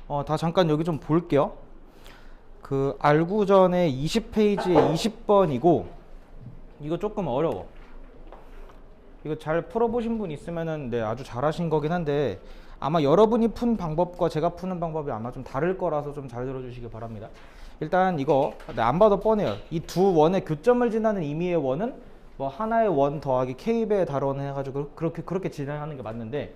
다 잠깐 여기 좀 볼게요. 그 알구전의 20페이지에 20번이고 이거 조금 어려워. 이거 잘 풀어보신 분 있으면은 네, 아주 잘하신 거긴 한데 아마 여러분이 푼 방법과 제가 푸는 방법이 아마 좀 다를 거라서 좀 잘 들어주시기 바랍니다. 일단 이거 네, 안 봐도 뻔해요. 이 두 원의 교점을 지나는 임의의 원은 뭐 하나의 원 더하기 k배의 달원 해가지고 그렇게 진행하는 게 맞는데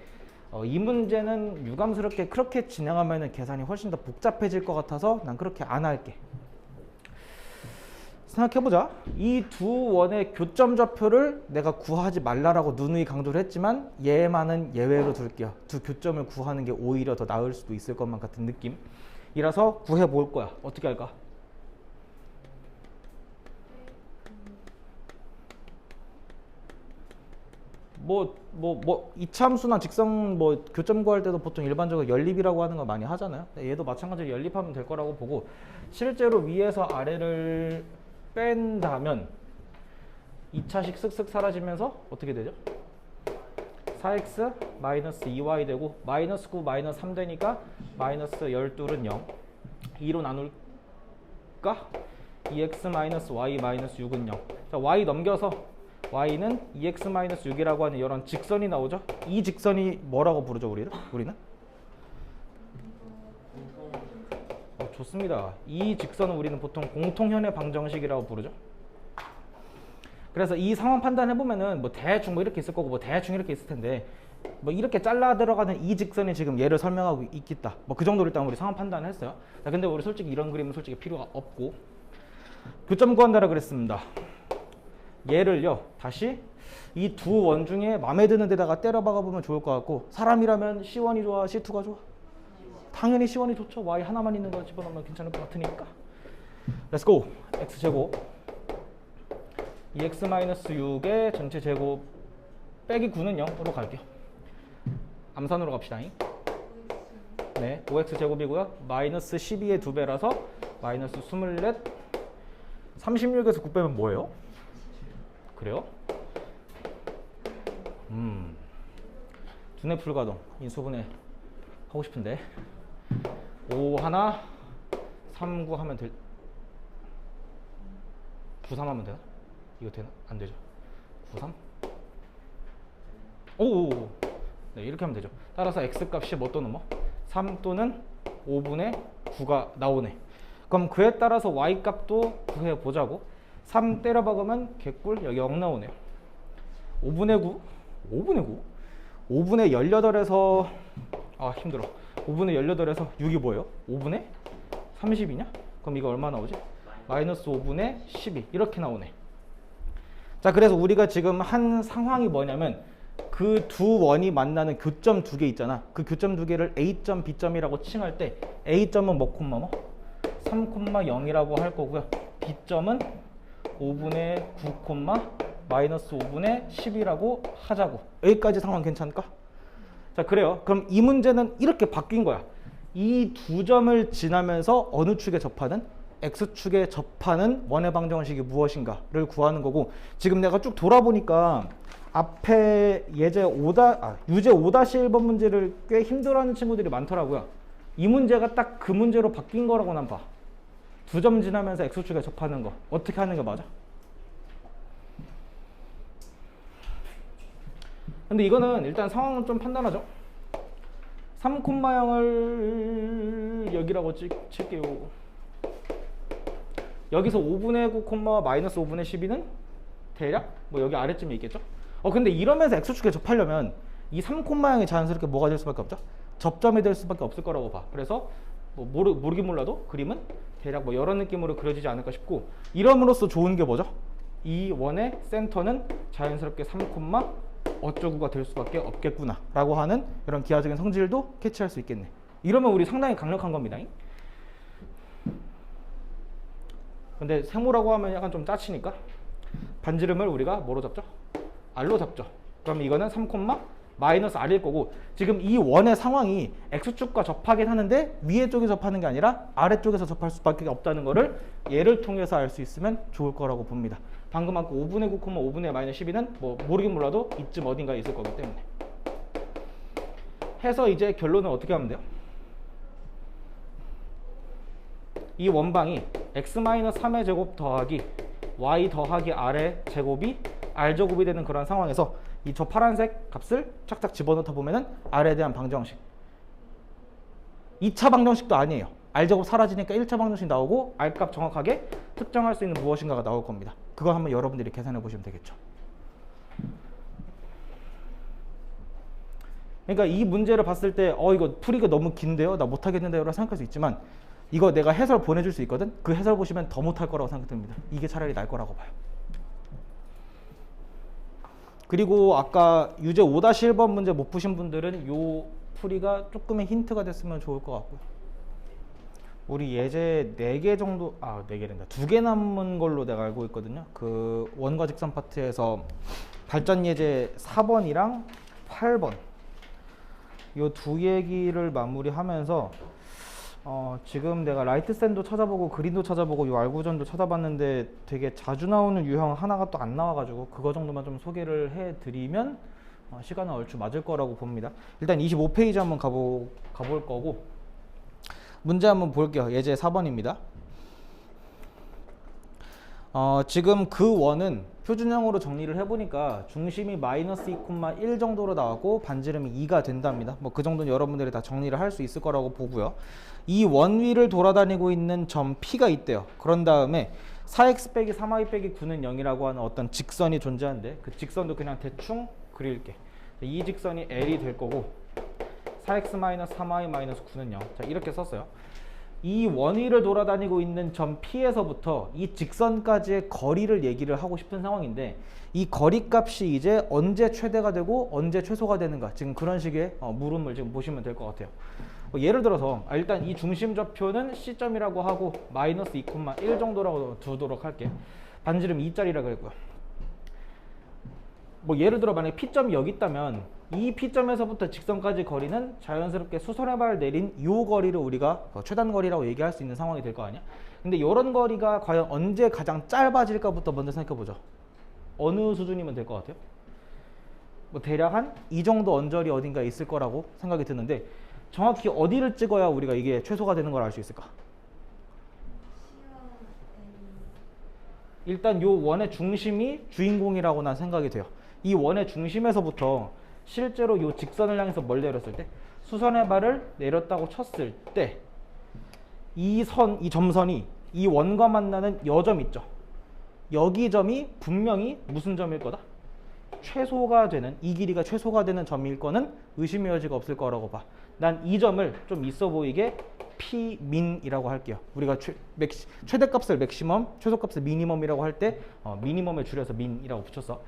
이 문제는 유감스럽게 그렇게 진행하면은 계산이 훨씬 더 복잡해질 것 같아서 난 그렇게 안 할게. 생각해보자. 이 두 원의 교점 좌표를 내가 구하지 말라라고 누누이 강조를 했지만 얘만은 예외로 둘게요. 두 교점을 구하는 게 오히려 더 나을 수도 있을 것만 같은 느낌이라서 구해볼 거야. 어떻게 할까? 이차함수나 직선 교점 구할 때도 보통 일반적으로 연립이라고 하는 거 많이 하잖아요. 얘도 마찬가지로 연립하면 될 거라고 보고 실제로 위에서 아래를 뺀다면 2차식 쓱쓱 사라지면서 어떻게 되죠? 4x 마이너스 2y 되고 마이너스 9 마이너스 3 되니까 마이너스 12은 0 2로 나눌까? 2x 마이너스 y 마이너스 6은 0. 자, y 넘겨서 y는 2x 마이너스 6이라고 하는 이런 직선이 나오죠? 이 직선이 뭐라고 부르죠 우리는? 좋습니다. 이 직선은 우리는 보통 공통현의 방정식이라고 부르죠. 그래서 이 상황 판단해보면은 대충 이렇게 있을 거고 대충 이렇게 있을 텐데 이렇게 잘라 들어가는 이 직선이 지금 얘를 설명하고 있겠다. 그 정도로 일단 우리 상황 판단을 했어요. 자, 근데 우리 솔직히 이런 그림은 솔직히 필요가 없고 교점 구한다라 그랬습니다. 얘를요 다시 이 두 원 중에 마음에 드는 데다가 때려 박아보면 좋을 것 같고 사람이라면 C1이 좋아 C2가 좋아? 당연히 C1이 좋죠. Y 하나만 있는 거 집어넣으면 괜찮을 것 같으니까. Let's go. X제곱 2x-6의 전체 제곱 빼기 9는 0으로 갈게요. 암산으로 갑시다. 네, 5x제곱이고요. 마이너스 12의 2배라서 마이너스 24 36에서 9 빼면 뭐예요? 그래요? 두뇌 불가동 인수분해 하고 싶은데 5 하나 3 9 하면 될 9 3 하면 되나? 이거 되나? 안 되죠. 9 3 오 네, 이렇게 하면 되죠. 따라서 x 값이 뭐 또는 3 또는 5분의 9가 나오네. 그럼 그에 따라서 y 값도 구해보자고. 3 때려 박으면 개꿀 여기 0 나오네요. 5분의 9 5분의 18에서 힘들어. 5분의 18에서 6이 뭐예요? 5분의 30이냐? 그럼 이거 얼마 나오지? 마이너스 5분의 12 이렇게 나오네. 자, 그래서 우리가 지금 한 상황이 뭐냐면 그 두 원이 만나는 교점 두 개 있잖아. 그 교점 두 개를 A점, B점이라고 칭할 때 A점은 3,0이라고 할 거고요. B점은 5분의 9, 마이너스 5분의 10이라고 하자고. 여기까지 상황 괜찮을까? 자, 그래요. 그럼 이 문제는 이렇게 바뀐 거야. 이 두 점을 지나면서 어느 축에 접하는? X축에 접하는 원의 방정식이 무엇인가를 구하는 거고, 지금 내가 쭉 돌아보니까 앞에 유제 5-1번 문제를 꽤 힘들어하는 친구들이 많더라고요. 이 문제가 딱 그 문제로 바뀐 거라고 난 봐. 두 점 지나면서 X축에 접하는 거 어떻게 하는 게 맞아? 근데 이거는 일단 상황은 좀 판단하죠. 3,0을 여기라고 칠게요. 여기서 5분의 9, 마이너스 5분의 12는 대략 여기 아래쯤에 있겠죠? 근데 이러면서 X축에 접하려면 이 3,0이 자연스럽게 뭐가 될 수밖에 없죠? 접점이 될 수밖에 없을 거라고 봐. 그래서 모르긴 몰라도 그림은 대략 이런 느낌으로 그려지지 않을까 싶고, 이럼으로써 좋은 게 뭐죠? 이 원의 센터는 자연스럽게 3, 어쩌구가 될 수밖에 없겠구나 라고 하는 이런 기하적인 성질도 캐치할 수 있겠네. 이러면 우리 상당히 강력한 겁니다. 근데 세모라고 하면 약간 좀 짜치니까 반지름을 우리가 뭐로 잡죠? R로 잡죠. 그럼 이거는 3, 마이너스 R일 거고, 지금 이 원의 상황이 X축과 접하긴 하는데 위에 쪽에 접하는 게 아니라 아래쪽에서 접할 수밖에 없다는 거를 얘를 통해서 알 수 있으면 좋을 거라고 봅니다. 방금 아까 5분의 9, 5분의 마이너스 12는 모르긴 몰라도 이쯤 어딘가에 있을 거기 때문에 해서 이제 결론은 어떻게 하면 돼요? 이 원방이 x-3의 제곱 더하기 y 더하기 r의 제곱이 r제곱이 되는 그런 상황에서 이 저 파란색 값을 착착 집어넣다 보면은 r에 대한 방정식 2차 방정식도 아니에요. r제곱 사라지니까 1차 방정식 나오고 r값 정확하게 특정할 수 있는 무엇인가가 나올 겁니다. 그거 한번 여러분들이 계산해 보시면 되겠죠. 그러니까 이 문제를 봤을 때 이거 풀이가 너무 긴데요, 나 못하겠는데요 라고 생각할 수 있지만 이거 내가 해설 보내줄 수 있거든. 그 해설 보시면 더 못할 거라고 생각됩니다. 이게 차라리 나을 거라고 봐요. 그리고 아까 유제 5-1번 문제 못 푸신 분들은 요 풀이가 조금의 힌트가 됐으면 좋을 것 같고요. 우리 예제 4개 정도, 4개란다. 2개 남은 걸로 내가 알고 있거든요. 그 원과 직선 파트에서 발전 예제 4번이랑 8번 요 두 얘기를 마무리하면서 지금 내가 라이트 샌도 찾아보고 그린도 찾아보고 요 알구전도 찾아봤는데 되게 자주 나오는 유형 하나가 또 안 나와가지고 그거 정도만 좀 소개를 해드리면 시간은 얼추 맞을 거라고 봅니다. 일단 25페이지 한번 가볼 거고 문제 한번 볼게요. 예제 4번입니다. 지금 그 원은 표준형으로 정리를 해보니까 중심이 마이너스 2,1 정도로 나왔고 반지름이 2가 된답니다. 뭐 그 정도는 여러분들이 다 정리를 할 수 있을 거라고 보고요. 이 원 위를 돌아다니고 있는 점 P가 있대요. 그런 다음에 4x 빼기 3y 빼기 9는 0이라고 하는 어떤 직선이 존재하는데 그 직선도 그냥 대충 그릴게. 이 직선이 L이 될 거고 4x 마이너스 3y 마이너스 9는 0. 자, 이렇게 썼어요. 이 원위를 돌아다니고 있는 점 P에서부터 이 직선까지의 거리를 얘기를 하고 싶은 상황인데 이 거리 값이 이제 언제 최대가 되고 언제 최소가 되는가, 지금 그런 식의 물음을 지금 보시면 될 것 같아요. 예를 들어서 일단 이 중심 좌표는 C점이라고 하고 마이너스 2,1 정도라고 두도록 할게. 반지름 2짜리라 그랬고요. 뭐 예를 들어 만약에 P점이 여기 있다면 이 P점에서부터 직선까지 거리는 자연스럽게 수선의 발 내린 이 거리를 우리가 최단 거리라고 얘기할 수 있는 상황이 될 거 아니야. 근데 이런 거리가 과연 언제 가장 짧아질까부터 먼저 생각해 보죠. 어느 수준이면 될 것 같아요? 뭐 대략 한 이 정도 언저리 어딘가에 있을 거라고 생각이 드는데 정확히 어디를 찍어야 우리가 이게 최소가 되는 걸 알 수 있을까? 일단 요 원의 중심이 주인공이라고 난 생각이 돼요. 이 원의 중심에서부터 실제로 이 직선을 향해서 뭘 내렸을 때 수선의 발을 내렸다고 쳤을 때 이 점선이 이 원과 만나는 여점 있죠. 여기 점이 분명히 무슨 점일 거다? 최소가 되는, 이 길이가 최소가 되는 점일 거는 의심의 여지가 없을 거라고 봐. 난 이 점을 좀 있어 보이게 P민이라고 할게요. 우리가 최대값을 맥시멈, 최소값을 미니멈이라고 할 때 미니멈을 줄여서 민이라고 붙였어.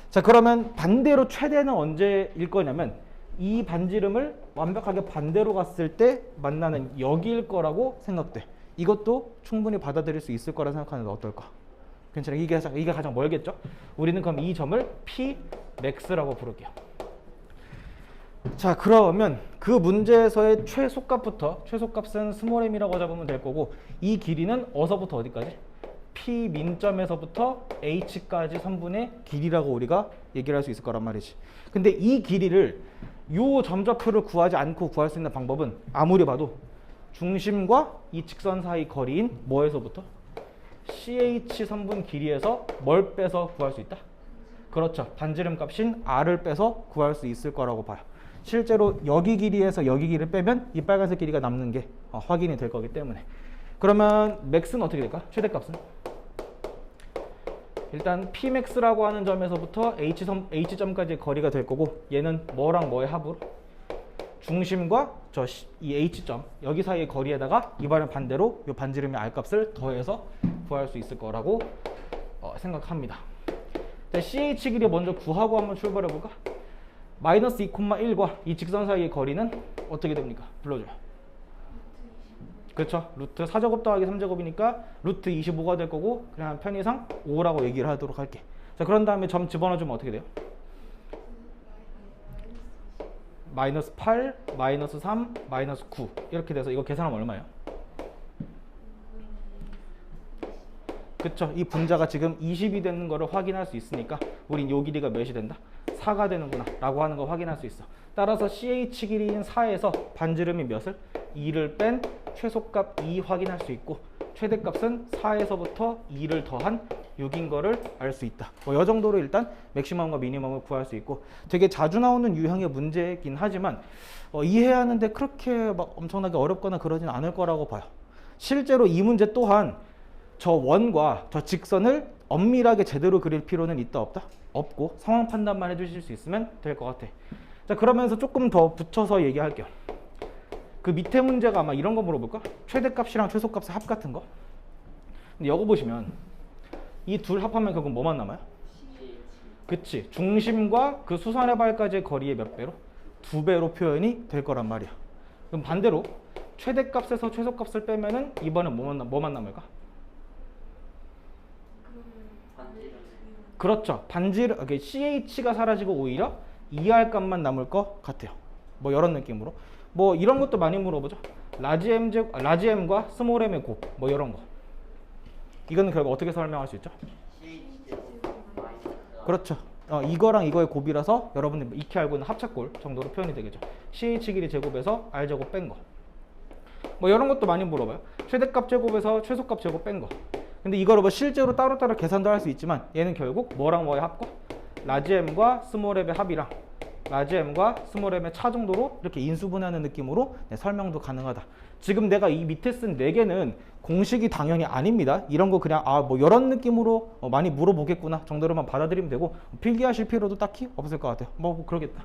자, 그러면 반대로 최대는 언제일 거냐면 이 반지름을 완벽하게 반대로 갔을 때 만나는 여기일 거라고 생각돼. 이것도 충분히 받아들일 수 있을 거라 생각하는데 어떨까? 괜찮아. 이게 가장 멀겠죠? 우리는 그럼 이 점을 Pmax라고 부를게요. 자, 그러면 그 문제에서의 최소값부터, 최소값은 스몰 m이라고 잡으면 될 거고 이 길이는 어서부터 어디까지? P 민점에서부터 H까지 선분의 길이라고 우리가 얘기를 할 수 있을 거란 말이지. 근데 이 길이를 요 점좌표를 구하지 않고 구할 수 있는 방법은 아무리 봐도 중심과 이 직선 사이 거리인 뭐에서부터? CH 선분 길이에서 뭘 빼서 구할 수 있다? 그렇죠. 반지름 값인 R을 빼서 구할 수 있을 거라고 봐요. 실제로 여기 길이에서 여기 길이를 빼면 이 빨간색 길이가 남는 게 확인이 될 거기 때문에. 그러면 맥스는 어떻게 될까? 최대값은? 일단 Pmax라고 하는 점에서부터 H점까지의 거리가 될 거고 얘는 뭐랑 뭐의 합으로? 중심과 이 H점 여기 사이의 거리에다가 이번엔 반대로 이 반지름의 R값을 더해서 구할 수 있을 거라고 생각합니다. 자, CH 길이 먼저 구하고 한번 출발해 볼까? 마이너스 2,1과 이 직선 사이의 거리는 어떻게 됩니까? 불러줘요. 그렇죠. 루트 4제곱 더하기 3제곱이니까 루트 25가 될 거고 그냥 편의상 5라고 얘기를 하도록 할게. 자, 그런 다음에 점 집어넣어주면 어떻게 돼요? 마이너스 8, 마이너스 3, 마이너스 9 이렇게 돼서 이거 계산하면 얼마예요? 그쵸. 이 분자가 지금 20이 되는 거를 확인할 수 있으니까 우린 요 길이가 몇이 된다? 4가 되는구나 라고 하는 거 확인할 수 있어. 따라서 CH 길이인 4에서 반지름이 몇을? 2를 뺀 최소값 2 확인할 수 있고 최대값은 4에서부터 2를 더한 6인 거를 알 수 있다. 뭐 이 정도로 일단 맥시멈과 미니멈을 구할 수 있고 되게 자주 나오는 유형의 문제이긴 하지만 이해하는데 그렇게 막 엄청나게 어렵거나 그러진 않을 거라고 봐요. 실제로 이 문제 또한 저 원과 저 직선을 엄밀하게 제대로 그릴 필요는 있다 없다? 없고 상황 판단만 해주실 수 있으면 될 것 같아. 자, 그러면서 조금 더 붙여서 얘기할게요. 그 밑에 문제가 아마 이런 거 물어볼까? 최대값이랑 최소값의 합 같은 거. 근데 이거 보시면 이 둘 합하면 결국 뭐만 남아요? 그치, 중심과 그 수선의 발까지의 거리의 몇 배로? 2배로 표현이 될 거란 말이야. 그럼 반대로 최대값에서 최소값을 빼면은 이번엔 뭐만 남을까? 그렇죠. CH가 사라지고 오히려 ER 값만 남을 것 같아요. 뭐 이런 느낌으로. 뭐 이런 것도 많이 물어보죠. 라지 M과 스몰 M의 곱. 뭐 이런 거. 이거는 결국 어떻게 설명할 수 있죠? 그렇죠. 이거랑 이거의 곱이라서 여러분들 익히 알고 있는 합차꼴 정도로 표현이 되겠죠. CH 길이 제곱에서 R 제곱 뺀 거. 뭐 이런 것도 많이 물어봐요. 최대값 제곱에서 최소값 제곱 뺀 거. 근데 이거를 뭐 실제로 따로따로 계산도 할 수 있지만 얘는 결국 뭐랑 뭐의 합과? 라지 M과 스몰 M의 합이랑 라지 M과 스몰 M의 차 정도로 이렇게 인수분해하는 느낌으로 설명도 가능하다. 지금 내가 이 밑에 쓴 4개는 공식이 당연히 아닙니다. 이런 거 그냥 뭐 이런 느낌으로 많이 물어보겠구나 정도로만 받아들이면 되고 필기하실 필요도 딱히 없을 것 같아요. 뭐 그러겠다.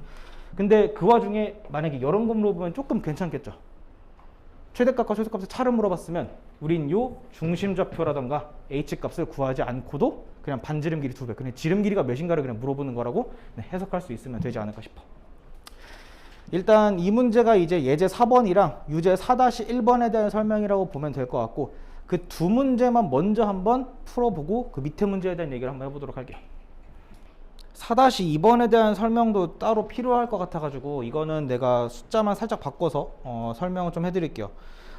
근데 그 와중에 만약에 이런 거 물어보면 조금 괜찮겠죠. 최대값과 최소값의 차를 물어봤으면 우린 요 중심좌표라던가 H값을 구하지 않고도 그냥 반지름 길이 2배, 그냥 지름 길이가 몇인가를 그냥 물어보는 거라고 해석할 수 있으면 되지 않을까 싶어. 일단 이 문제가 이제 예제 4번이랑 유제 4-1번에 대한 설명이라고 보면 될 것 같고 그 두 문제만 먼저 한번 풀어보고 그 밑에 문제에 대한 얘기를 한번 해보도록 할게요. 4-2번에 대한 설명도 따로 필요할 것 같아가지고 이거는 내가 숫자만 살짝 바꿔서 설명을 좀 해드릴게요.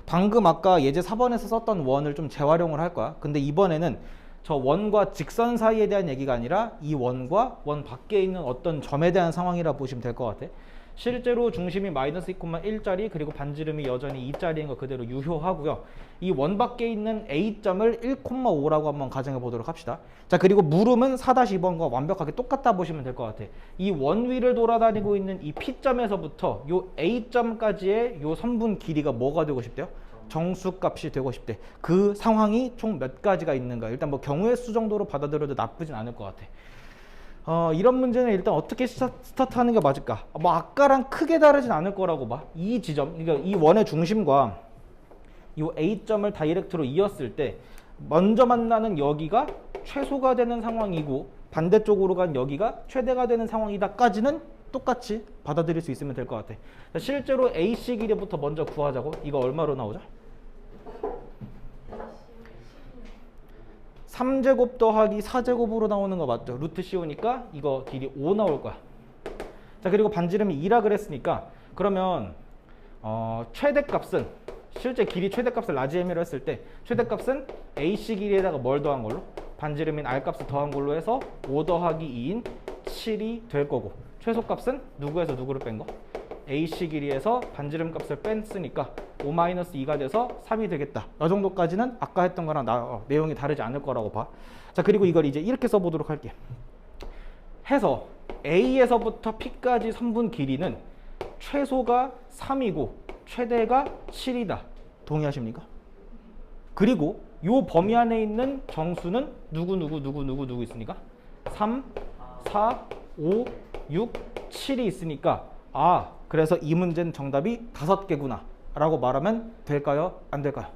방금 아까 예제 4번에서 썼던 원을 좀 재활용을 할 거야. 근데 이번에는 저 원과 직선 사이에 대한 얘기가 아니라 이 원과 원 밖에 있는 어떤 점에 대한 상황이라 보시면 될 것 같아. 실제로 중심이 마이너스 2,1짜리 그리고 반지름이 여전히 2짜리인 거 그대로 유효하고요. 이 원 밖에 있는 A점을 1,5라고 한번 가정해 보도록 합시다. 자, 그리고 물음은 4-2번과 완벽하게 똑같다 보시면 될 것 같아. 이 원 위를 돌아다니고 있는 이 P점에서부터 요 A점까지의 요 선분 길이가 뭐가 되고 싶대요? 정수값이 되고 싶대. 그 상황이 총 몇 가지가 있는가. 일단 뭐 경우의 수 정도로 받아들여도 나쁘진 않을 것 같아. 이런 문제는 일단 어떻게 스타트하는 게 맞을까? 뭐 아까랑 크게 다르진 않을 거라고 봐. 이 지점, 그러니까 이 원의 중심과 이 A점을 다이렉트로 이었을 때 먼저 만나는 여기가 최소가 되는 상황이고 반대쪽으로 간 여기가 최대가 되는 상황이다까지는 똑같이 받아들일 수 있으면 될 것 같아. 실제로 AC 길이부터 먼저 구하자고. 이거 얼마로 나오죠? 3제곱 더하기 4제곱으로 나오는 거 맞죠? 루트 씌우니까 이거 길이 5 나올 거야. 자, 그리고 반지름이 2라 그랬으니까 그러면 최대값은 실제 길이 최대값을 라지 M이라고 했을 때 최대값은 AC 길이에다가 뭘 더한 걸로? 반지름인 R값을 더한 걸로 해서 5 더하기 2인 7이 될 거고 최소값은 누구에서 누구를 뺀 거? AC 길이에서 반지름 값을 뺐으니까 5-2가 돼서 3이 되겠다. 이 정도까지는 아까 했던 거랑 내용이 다르지 않을 거라고 봐. 자, 그리고 이걸 이제 이렇게 써보도록 할게. 해서 A에서부터 P까지 선분 길이는 최소가 3이고 최대가 7이다. 동의하십니까? 그리고 요 범위 안에 있는 정수는 누구 있으니까? 3, 4, 5, 6, 7이 있으니까 그래서 이 문제는 정답이 5개구나 라고 말하면 될까요? 안 될까요?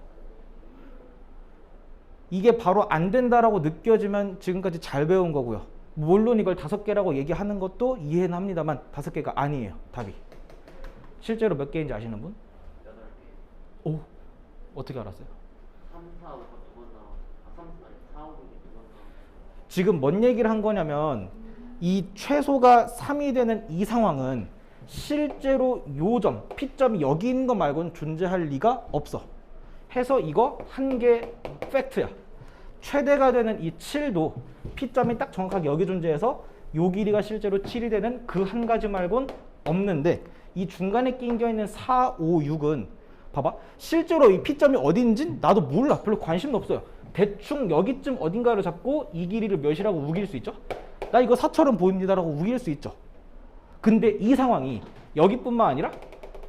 이게 바로 안 된다라고 느껴지면 지금까지 잘 배운 거고요. 물론 이걸 5개라고 얘기하는 것도 이해는 합니다만 5개가 아니에요. 답이. 실제로 몇 개인지 아시는 분? 8개. 오, 어떻게 알았어요? 3, 4, 5가 2번 나와. 4, 5이 2번 나와. 지금 뭔 얘기를 한 거냐면 이 최소가 3이 되는 이 상황은 실제로 요점, P점이 여기 있는 거 말고는 존재할 리가 없어. 해서 이거 한 개 팩트야. 최대가 되는 이 7도 P점이 딱 정확하게 여기 존재해서 요 길이가 실제로 7이 되는 그 한 가지 말고는 없는데 이 중간에 낑겨 있는 4, 5, 6은 봐봐. 실제로 이 P점이 어딘지 나도 몰라. 별로 관심도 없어요. 대충 여기쯤 어딘가를 잡고 이 길이를 몇이라고 우길 수 있죠. 나 이거 4처럼 보입니다라고 우길 수 있죠. 근데 이 상황이 여기뿐만 아니라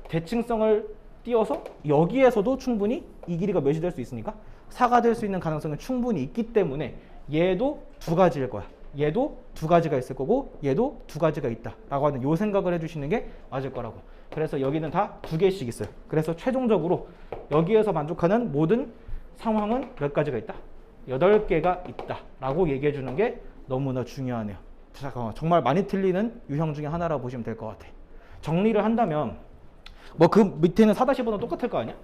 대칭성을 띄워서 여기에서도 충분히 이 길이가 몇이 될 수 있으니까 4가 될 수 있는 가능성은 충분히 있기 때문에 얘도 두 가지일 거야. 얘도 두 가지가 있을 거고 얘도 두 가지가 있다 라고 하는 요 생각을 해주시는 게 맞을 거라고. 그래서 여기는 다 두 개씩 있어요. 그래서 최종적으로 여기에서 만족하는 모든 상황은 몇 가지가 있다? 8개가 있다 라고 얘기해 주는 게 너무나 중요하네요. 잠깐만, 정말 많이 틀리는 유형 중에 하나라고 보시면 될 것 같아. 정리를 한다면 뭐 그 밑에는 4-5는 똑같을 거 아니야?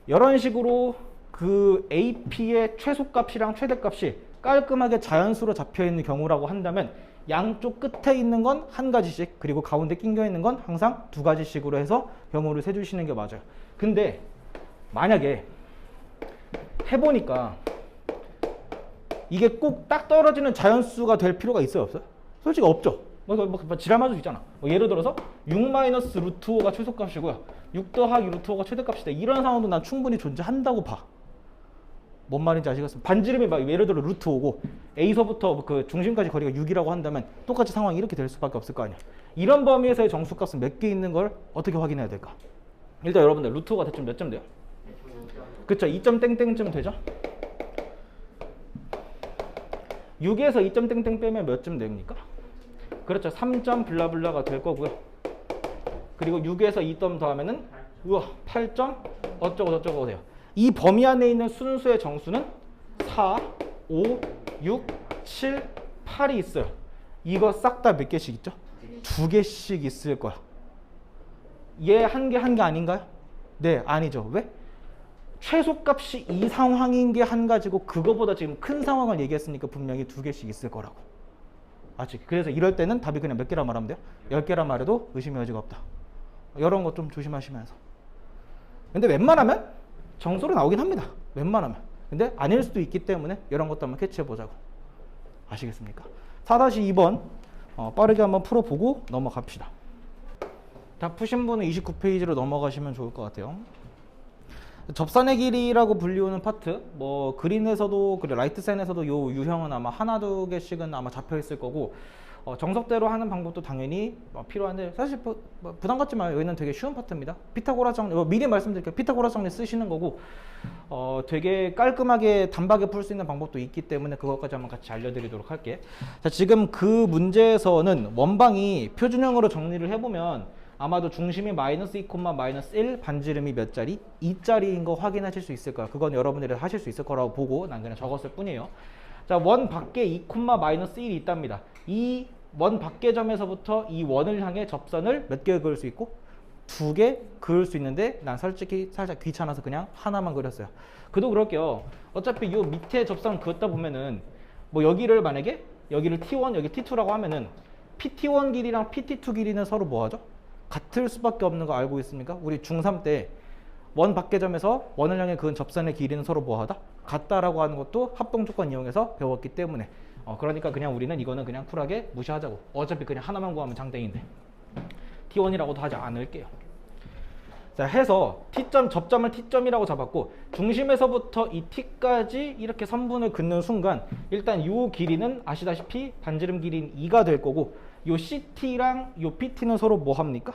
이런 식으로 그 AP의 최소값이랑 최대값이 깔끔하게 자연수로 잡혀 있는 경우라고 한다면 양쪽 끝에 있는 건 한 가지씩, 그리고 가운데 낑겨 있는 건 항상 두 가지씩으로 해서 경우를 세주시는 게 맞아요. 근데 만약에 해보니까 이게 꼭 딱 떨어지는 자연수가 될 필요가 있어요, 없어요? 솔직히 없죠. 뭐 지랄맞을 수 있잖아. 뭐 예를 들어서 6-루트5가 최소값이고요 6 더하기 루트5가 최대값이다, 이런 상황도 난 충분히 존재한다고 봐. 뭔 말인지 아시겠어요? 반지름이 막 예를 들어 루트5고 A서부터 그 중심까지 거리가 6이라고 한다면 똑같이 상황이 이렇게 될 수밖에 없을 거 아니야. 이런 범위에서의 정수값은 몇 개 있는 걸 어떻게 확인해야 될까? 일단 여러분들 루트5가 대충 몇 점 돼요? 그쵸, 2점 땡땡쯤 되죠? 6에서 2점 땡땡 빼면 몇 점 됩니까? 그렇죠, 3점 블라블라가 될 거고요. 그리고 6에서 2점 더하면은 우와 8점 어쩌고 저쩌고 돼요. 이 범위 안에 있는 순수의 정수는 4, 5, 6, 7, 8이 있어요. 이거 싹 다 몇 개씩 있죠? 두 개씩 있을 거야. 얘 한 개 아닌가요? 네, 아니죠. 왜? 최소값이 이 상황인 게 한 가지고 그거보다 지금 큰 상황을 얘기했으니까 분명히 두 개씩 있을 거라고. 아직. 그래서 이럴 때는 답이 그냥 몇 개라 말하면 돼요? 10개라 말해도 의심의 여지가 없다. 이런 거 좀 조심하시면서. 근데 웬만하면 정수로 나오긴 합니다. 웬만하면. 근데 아닐 수도 있기 때문에 이런 것도 한번 캐치해 보자고. 아시겠습니까? 4-2번 빠르게 한번 풀어보고 넘어갑시다. 다 푸신 분은 29페이지로 넘어가시면 좋을 것 같아요. 접선의 길이라고 불리우는 파트, 뭐 그린에서도 그리고 라이트센에서도 요 유형은 아마 하나 두 개씩은 아마 잡혀 있을 거고, 정석대로 하는 방법도 당연히 필요한데 사실 부담 갖지 마요. 여기는 되게 쉬운 파트입니다. 피타고라스 정리, 미리 말씀드릴게요. 피타고라스 정리 쓰시는 거고, 되게 깔끔하게 단박에 풀 수 있는 방법도 있기 때문에 그것까지 한번 같이 알려드리도록 할게. 자, 지금 그 문제에서는 원방이 표준형으로 정리를 해보면 아마도 중심이 -2, -1, 반지름이 몇 자리? 2자리인 거 확인하실 수 있을 거야. 그건 여러분들이 하실 수 있을 거라고 보고 난 그냥 적었을 뿐이에요. 자, 원 밖에 2, -1이 있답니다. 이 원 밖의 점에서부터 이 원을 향해 접선을 몇 개 그을 수 있고? 2개 그을 수 있는데 난 솔직히 살짝 귀찮아서 그냥 하나만 그렸어요. 그도 그럴게요. 어차피 요 밑에 접선 그었다 보면은 뭐 여기를 만약에 여기를 T1, 여기 T2라고 하면은 PT1 길이랑 PT2 길이는 서로 뭐 하죠? 같을 수밖에 없는 거 알고 있습니까? 우리 중3 때 원 밖의 점에서 원을 향해 그은 접선의 길이는 서로 뭐하다? 같다라고 하는 것도 합동 조건 이용해서 배웠기 때문에 그러니까 그냥 우리는 이거는 그냥 쿨하게 무시하자고. 어차피 그냥 하나만 구하면 장땡인데 T1이라고도 하지 않을게요. 자, 해서 T점, 접점을 T점이라고 잡았고 중심에서부터 이 T까지 이렇게 선분을 긋는 순간 일단 이 길이는 아시다시피 반지름 길이는 2가 될 거고, 요 CT랑 요 PT는 서로 뭐 합니까?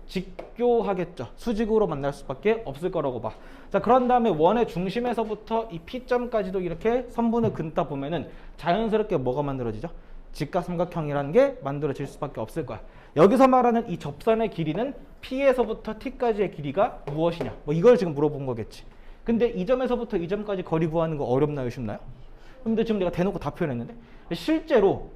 직교하겠죠. 수직으로 만날 수밖에 없을 거라고 봐. 자, 그런 다음에 원의 중심에서부터 이 P점까지도 이렇게 선분을 긋다 보면은 자연스럽게 뭐가 만들어지죠? 직각삼각형이라는 게 만들어질 수밖에 없을 거야. 여기서 말하는 이 접선의 길이는 P에서부터 T까지의 길이가 무엇이냐? 뭐 이걸 지금 물어본 거겠지. 근데 이 점에서부터 이 점까지 거리 구하는 거 어렵나요, 쉽나요? 근데 지금 내가 대놓고 다 표현했는데 실제로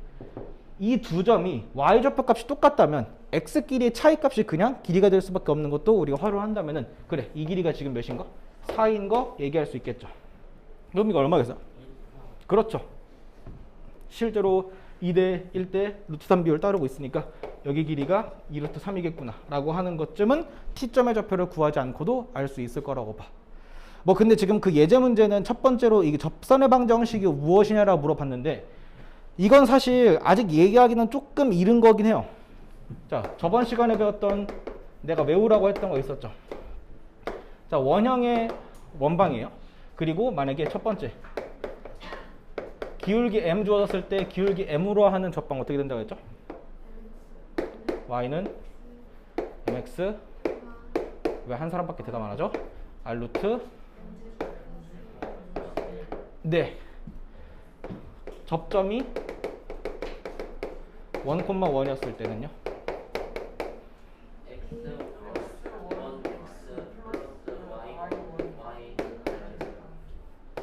이 두 점이 y좌표값이 똑같다면 x끼리의 차이값이 그냥 길이가 될 수밖에 없는 것도 우리가 활용한다면은 그래, 이 길이가 지금 몇인 거? 4인 거 얘기할 수 있겠죠. 그럼 이거 얼마겠어요? 그렇죠. 실제로 2대 1대 루트 3 비율 따르고 있으니까 여기 길이가 2루트 3이겠구나 라고 하는 것쯤은 T점의 좌표를 구하지 않고도 알 수 있을 거라고 봐. 뭐 근데 지금 그 예제 문제는 첫 번째로 이게 접선의 방정식이 무엇이냐라고 물어봤는데 이건 사실 아직 얘기하기는 조금 이른 거긴 해요. 자, 저번 시간에 배웠던 내가 외우라고 했던 거 있었죠. 자, 원형의 원방이에요. 그리고 만약에 첫 번째 기울기 m 주어졌을 때 기울기 m으로 하는 접방 어떻게 된다고 했죠? y는 mx 왜 한 사람밖에 대답 안 하죠? r 루트 네 접점이 1,1이었을 때는요. x 1 x 플러스 y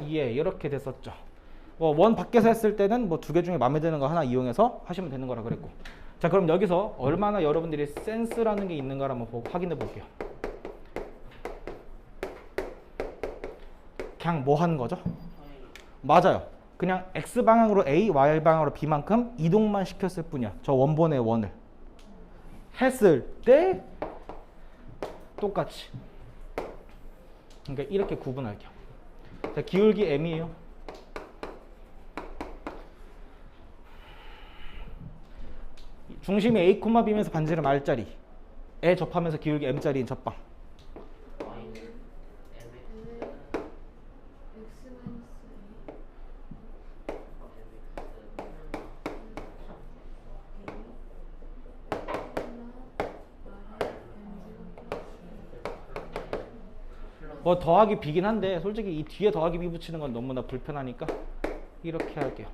예, 이렇게 됐었죠. 원 밖에서 했을 때는 뭐 두 개 중에 마음에 드는 거 하나 이용해서 하시면 되는 거라 그랬고. 자, 그럼 여기서 얼마나 여러분들이 센스라는 게 있는가를 한번 확인해 볼게요. 그냥 뭐 하는 거죠? 맞아요. 그냥 x 방향으로 a, y 방향으로 b만큼 이동만 시켰을 뿐이야. 저 원본의 원을 했을 때 똑같이. 그러니까 이렇게 구분할게요. 자, 기울기 m이에요. 중심이 a, b면서 반지름 r자리에 접하면서 기울기 m자리인 접방. y는 mx 뭐 더하기 b긴 한데 솔직히 이 뒤에 더하기 b 붙이는 건 너무나 불편하니까 이렇게 할게요.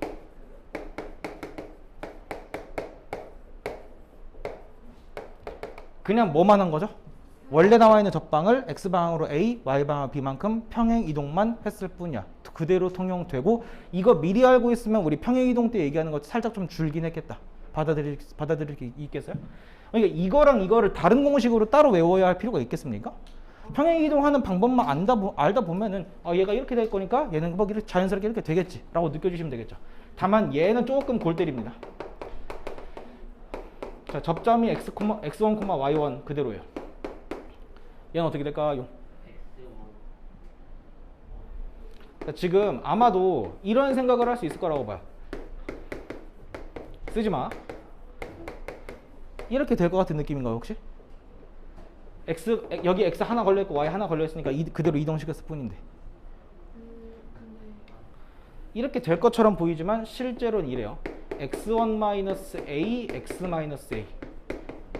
그냥 뭐만 한 거죠? 원래 나와 있는 접방을 x방향으로 a, y방향 b만큼 평행 이동만 했을 뿐이야. 그대로 통용되고 이거 미리 알고 있으면 우리 평행 이동 때 얘기하는 거 살짝 좀 줄긴 했겠다. 받아들일 게 있겠어요? 그러니까 이거랑 이거를 다른 공식으로 따로 외워야 할 필요가 있겠습니까? 평행 이동하는 방법만 알다 보면은 얘가 이렇게 될 거니까 얘는 뭐 이렇게 자연스럽게 이렇게 되겠지 라고 느껴주시면 되겠죠. 다만 얘는 조금 골 때립니다. 자, 접점이 x1, y1 그대로예요. 얘는 어떻게 될까요? x1 지금 아마도 이런 생각을 할 수 있을 거라고 봐요. 쓰지 마. 이렇게 될 것 같은 느낌인가요, 혹시? 여기 x 하나 걸려있고 y 하나 걸려있으니까 그대로 이동시켰을 뿐인데. 이렇게 될 것처럼 보이지만 실제로는 이래요. x1-a, x-a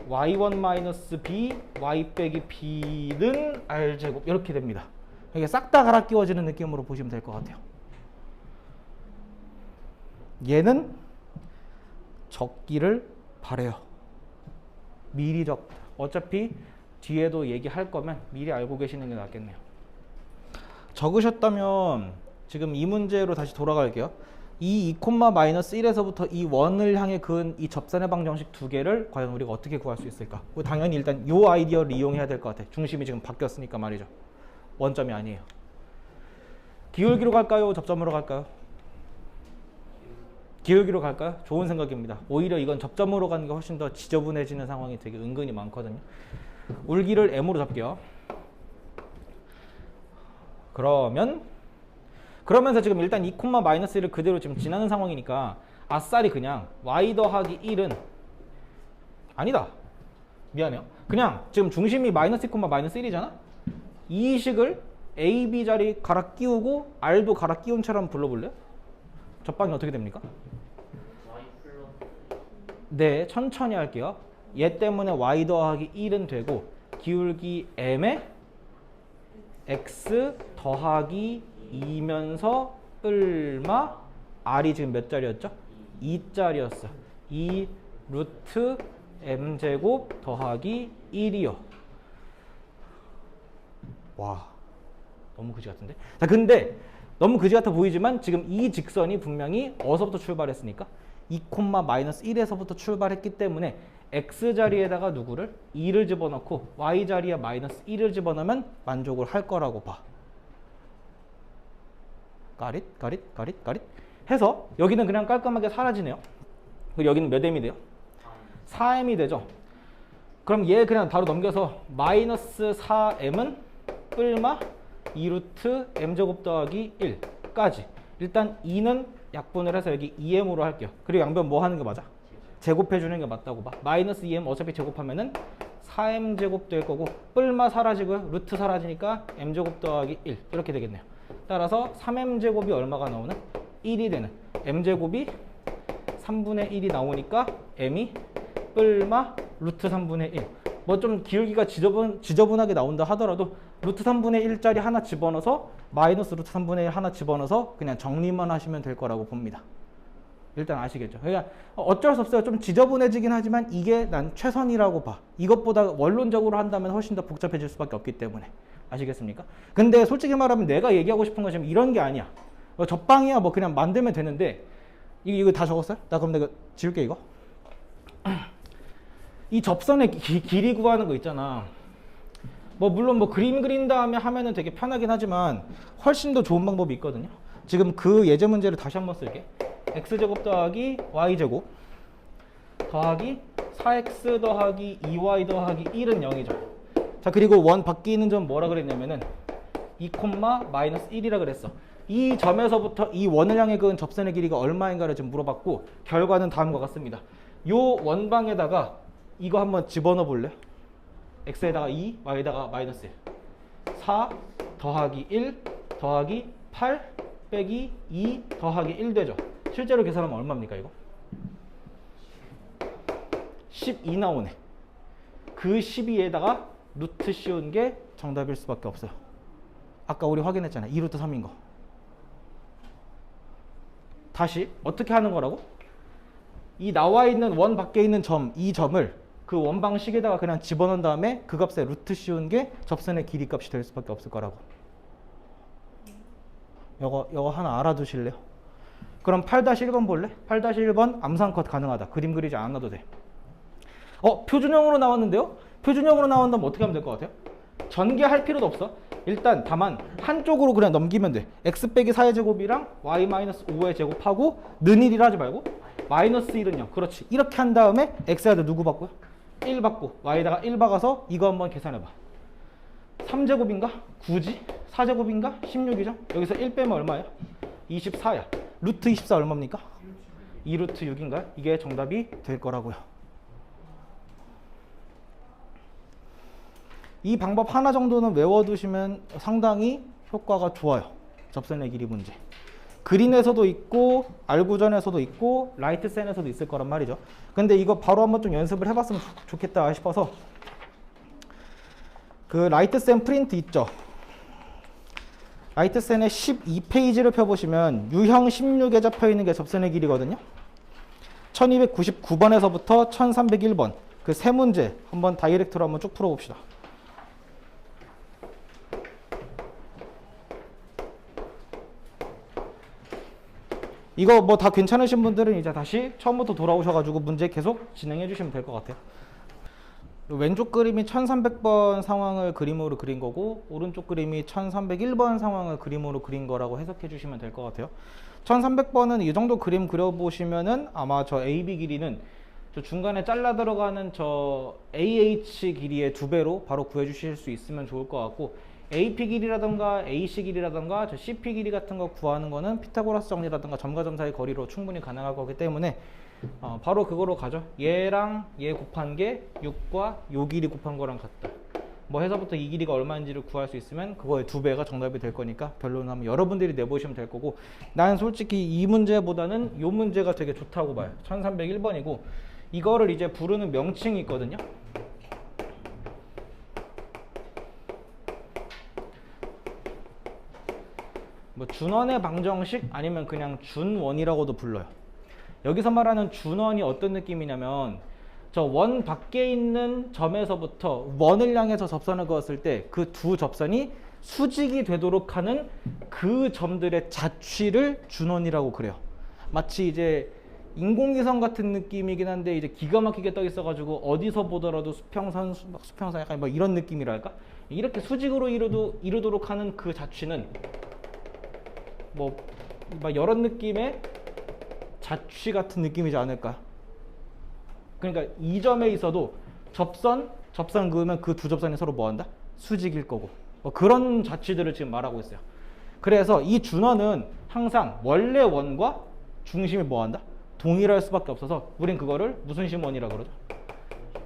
y1-b, y 빼기 b는 r제곱 이렇게 됩니다. 이게 싹 다 갈아 끼워지는 느낌으로 보시면 될 것 같아요. 얘는 적기를 바래요. 미리 어차피 뒤에도 얘기할 거면 미리 알고 계시는 게 낫겠네요. 적으셨다면 지금 이 문제로 다시 돌아갈게요. 이 2,-1에서부터 이 원을 향해 그은 이 접선의 방정식 두 개를 과연 우리가 어떻게 구할 수 있을까? 당연히 일단 이 아이디어를 이용해야 될 것 같아. 중심이 지금 바뀌었으니까 말이죠. 원점이 아니에요. 기울기로 갈까요? 접점으로 갈까요? 기울기로 갈까요? 좋은 생각입니다. 오히려 이건 접점으로 가는 게 훨씬 더 지저분해지는 상황이 되게 은근히 많거든요. 울기를 m으로 잡게요. 그러면서 지금 일단 2,-1을 그대로 지금 지나는 상황이니까 아싸리 그냥 y 더하기 1은 아니다. 미안해요. 그냥 지금 중심이 -2,-1이잖아. 이 식을 a, b 자리 갈아 끼우고 r도 갈아 끼운 처럼 불러볼래요? 접방이 어떻게 됩니까? y 플러스 네, 천천히 할게요. 얘 때문에 y 더하기 1은 되고 기울기 m에 x 더하기 2면서 뿔마 r이 지금 몇 자리였죠? 2자리였어. 2 루트 m제곱 더하기 1이요. 와, 너무 그지 같은데? 자, 근데 너무 그지 같아 보이지만 지금 이 직선이 분명히 어디서부터 출발했으니까 2,-1에서부터 출발했기 때문에 x자리에다가 누구를? 2를 집어넣고 y자리에 -1을 집어넣으면 만족을 할 거라고 봐. 가릿 해서 여기는 그냥 깔끔하게 사라지네요. 그리고 여기는 몇 m이 돼요? 4m이 되죠. 그럼 얘 그냥 바로 넘겨서 -4m은 뿔마 2루트 m제곱 더하기 1까지. 일단 2는 약분을 해서 여기 2m으로 할게요. 그리고 양변 뭐 하는 게 맞아? 제곱해 주는 게 맞다고 봐. -2m 어차피 제곱하면은 4m제곱 될 거고 뿔마 사라지고요. 루트 사라지니까 m제곱 더하기 1 이렇게 되겠네요. 따라서 3m제곱이 얼마가 나오는? 1이 되는 m제곱이 3분의 1이 나오니까 m이 뿔마 루트 3분의 1. 뭐 좀 기울기가 지저분하게 나온다 하더라도 루트 3분의 1짜리 하나 집어넣어서 마이너스 루트 3분의 1 하나 집어넣어서 그냥 정리만 하시면 될 거라고 봅니다. 일단 아시겠죠? 그러니까 어쩔 수 없어요. 좀 지저분해지긴 하지만 이게 난 최선이라고 봐. 이것보다 원론적으로 한다면 훨씬 더 복잡해질 수밖에 없기 때문에. 아시겠습니까? 근데 솔직히 말하면 내가 얘기하고 싶은 건 지금 이런 게 아니야. 접방이야 뭐 그냥 만들면 되는데 이거 다 적었어요? 나 그럼 내가 지울게 이거. 이 접선의 길이 구하는 거 있잖아. 뭐 물론 뭐 그림 그린 다음에 하면은 되게 편하긴 하지만 훨씬 더 좋은 방법이 있거든요. 지금 그 예제 문제를 다시 한번 쓸게. x제곱 더하기 y제곱 더하기 4x 더하기 2y 더하기 1은 0이죠. 자 그리고 원 바뀌는 점 뭐라 그랬냐면은 2, 마이너스 1이라 그랬어. 이 점에서부터 이 원을 향해 그은 접선의 길이가 얼마인가를 좀 물어봤고 결과는 다음과 같습니다. 요 원방에다가 이거 한번 집어넣어 볼래요? x에다가 2, y에다가 마이너스 1 4 더하기 1 더하기 8 빼기 2 더하기 1 되죠. 실제로 계산하면 얼마입니까 이거? 12 나오네. 그 12에다가 루트 씌운 게 정답일 수밖에 없어요. 아까 우리 확인했잖아요. 2루트 3인 거. 다시 어떻게 하는 거라고? 이 나와 있는 원 밖에 있는 점, 이 점을 그 원방식에다가 그냥 집어넣은 다음에 그 값에 루트 씌운 게 접선의 길이 값이 될 수밖에 없을 거라고. 요거 하나 알아두실래요? 그럼 8-1번 볼래? 8-1번 암산컷 가능하다. 그림 그리지 않아도 돼. 표준형으로 나왔는데요? 표준형으로 나온다면 어떻게 하면 될 것 같아요? 전개할 필요도 없어. 일단 다만 한쪽으로 그냥 넘기면 돼. x 빼기 4의 제곱이랑 y 마이너스 5의 제곱하고 는 1이라 하지 말고 마이너스 1은 0. 그렇지. 이렇게 한 다음에 x에다 누구 받고요? 1 받고 y에다가 1 박아서 이거 한번 계산해봐. 3제곱인가? 9지? 4제곱인가? 16이죠? 여기서 1 빼면 얼마예요? 24야. 루트 24 얼마입니까? 2루트 6인가요? 이게 정답이 될 거라고요. 이 방법 하나 정도는 외워두시면 상당히 효과가 좋아요. 접선의 길이 문제. 그린에서도 있고 알구전에서도 있고 라이트센에서도 있을 거란 말이죠. 근데 이거 바로 한번 좀 연습을 해봤으면 좋겠다 싶어서 그 라이트센 프린트 있죠. 라이트센의 12페이지를 펴보시면 유형 16에 잡혀있는 게 접선의 길이거든요. 1299번에서부터 1301번 그 세 문제 한번 다이렉트로 한번 쭉 풀어봅시다. 이거 뭐 다 괜찮으신 분들은 이제 다시 처음부터 돌아오셔가지고 문제 계속 진행해 주시면 될 것 같아요. 왼쪽 그림이 1300번 상황을 그림으로 그린 거고 오른쪽 그림이 1301번 상황을 그림으로 그린 거라고 해석해 주시면 될 것 같아요. 1300번은 이 정도 그림 그려보시면은 아마 저 AB 길이는 저 중간에 잘라 들어가는 저 AH 길이의 2배로 바로 구해 주실 수 있으면 좋을 것 같고 AP 길이라든가 AC 길이라든가 저 CP 길이 같은 거 구하는 거는 피타고라스 정리라든가 점과 점 사이 거리로 충분히 가능할 거기 때문에 바로 그거로 가죠. 얘랑 얘 곱한 게 6과 요 길이 곱한 거랑 같다. 뭐 해서부터 이 길이가 얼마인지를 구할 수 있으면 그거의 2배가 정답이 될 거니까 결론은 여러분들이 내보시면 될 거고 나는 솔직히 이 문제보다는 요 문제가 되게 좋다고 봐요. 1301번이고 이거를 이제 부르는 명칭이 있거든요. 뭐 준원의 방정식 아니면 그냥 준원이라고도 불러요. 여기서 말하는 준원이 어떤 느낌이냐면 저 원 밖에 있는 점에서부터 원을 향해서 접선을 그었을 때 그 두 접선이 수직이 되도록 하는 그 점들의 자취를 준원이라고 그래요. 마치 이제 인공위성 같은 느낌이긴 한데 이제 기가 막히게 떠 있어가지고 어디서 보더라도 수평선 약간 뭐 이런 느낌이랄까? 이렇게 수직으로 이루도록 하는 그 자취는 뭐 이런 느낌의 자취 같은 느낌이지 않을까. 그러니까 이 점에 있어도 접선 그으면 그 두 접선이 서로 뭐한다? 수직일 거고 뭐 그런 자취들을 지금 말하고 있어요. 그래서 이 준원은 항상 원래 원과 중심이 뭐한다? 동일할 수밖에 없어서 우린 그거를 무슨 심원이라고 그러죠?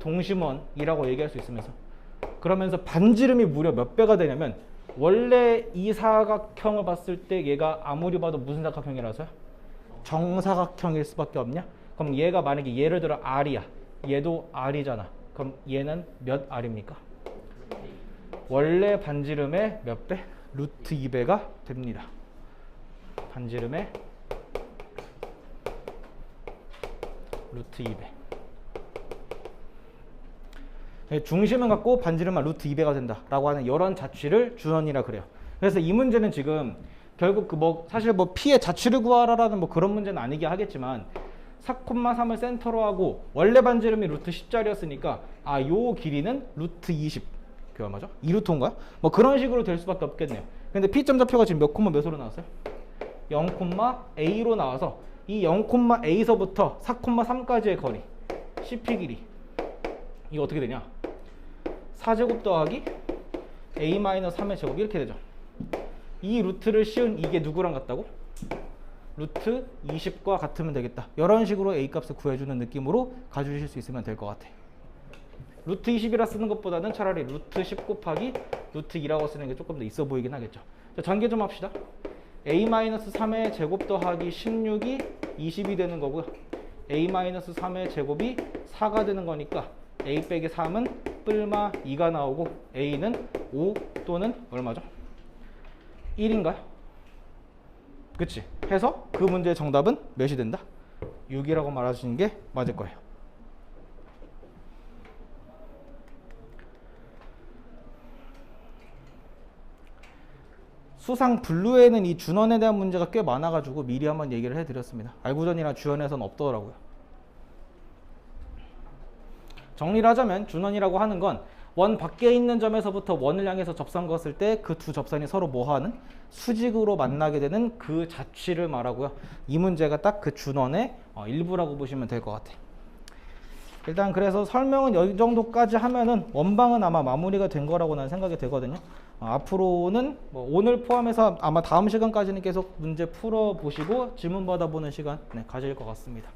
동심원이라고 얘기할 수 있으면서 그러면서 반지름이 무려 몇 배가 되냐면 원래 이 사각형을 봤을 때 얘가 아무리 봐도 무슨 사각형이라서요? 정사각형일 수밖에 없냐? 그럼 얘가 만약에 예를 들어 R이야. 얘도 R이잖아. 그럼 얘는 몇 R입니까? 원래 반지름의 몇 배? 루트 2배가 됩니다. 반지름의 루트 2배. 중심은 갖고 반지름만 루트 2배가 된다라고 하는 이런 자취를 준원이라 그래요. 그래서 이 문제는 지금 결국 사실 P의 자취를 구하라라는 그런 문제는 아니긴 하겠지만 4,3을 센터로 하고 원래 반지름이 루트 10짜리였으니까 요 길이는 루트 20. 그게 얼마죠? 2루트인가요? 그런 식으로 될 수밖에 없겠네요. 근데 P점 좌표가 지금 몇 콤마 몇으로 나왔어요? 0,A로 나와서 이 0,A서부터 4,3까지의 거리 CP 길이 이거 어떻게 되냐? 4제곱 더하기 A-3의 제곱 이렇게 되죠. 이 루트를 씌운 이게 누구랑 같다고? 루트 20과 같으면 되겠다. 이런 식으로 A값을 구해주는 느낌으로 가주실 수 있으면 될 것 같아. 루트 20이라 쓰는 것보다는 차라리 루트 10 곱하기 루트 2라고 쓰는 게 조금 더 있어 보이긴 하겠죠. 자, 전개 좀 합시다. A-3의 제곱 더하기 16이 20이 되는 거고요. A-3의 제곱이 4가 되는 거니까 A 빼기 3은 뿔마 2가 나오고 A는 5 또는 얼마죠? 1인가요? 그치? 해서 그 문제의 정답은 몇이 된다? 6이라고 말해주시는 게 맞을 거예요. 수상 분류에는 이 준원에 대한 문제가 꽤 많아가지고 미리 한번 얘기를 해드렸습니다. 알구전이나 주연에서는 없더라고요. 정리를 하자면 준원이라고 하는 건 원 밖에 있는 점에서부터 원을 향해서 접선 그었을 때 그 두 접선이 서로 뭐하는? 수직으로 만나게 되는 그 자취를 말하고요. 이 문제가 딱 그 준원의 일부라고 보시면 될 것 같아요. 일단 그래서 설명은 이 정도까지 하면은 원방은 아마 마무리가 된 거라고 난 생각이 되거든요. 앞으로는 오늘 포함해서 아마 다음 시간까지는 계속 문제 풀어보시고 질문 받아보는 시간 가질 것 같습니다.